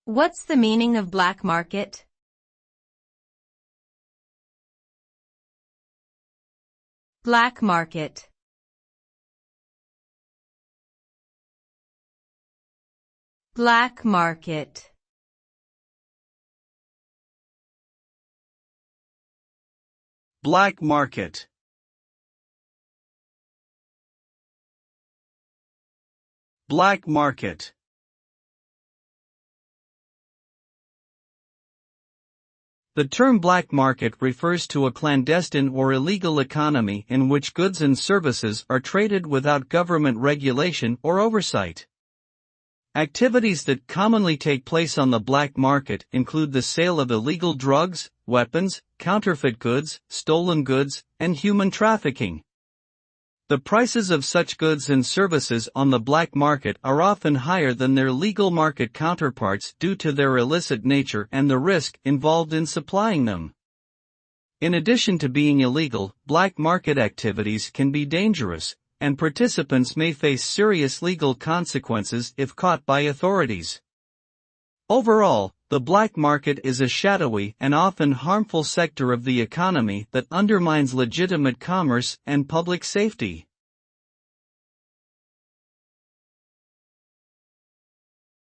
What's the meaning of black market? Black market. Black market. Black market. Black market. The term black market refers to a clandestine or illegal economy in which goods and services are traded without government regulation or oversight. Activities that commonly take place on the black market include the sale of illegal drugs, weapons, counterfeit goods, stolen goods, and human trafficking. The prices of such goods and services on the black market are often higher than their legal market counterparts due to their illicit nature and the risk involved in supplying them. In addition to being illegal, black market activities can be dangerous, and participants may face serious legal consequences if caught by authorities. Overall, the black market is a shadowy and often harmful sector of the economy that undermines legitimate commerce and public safety.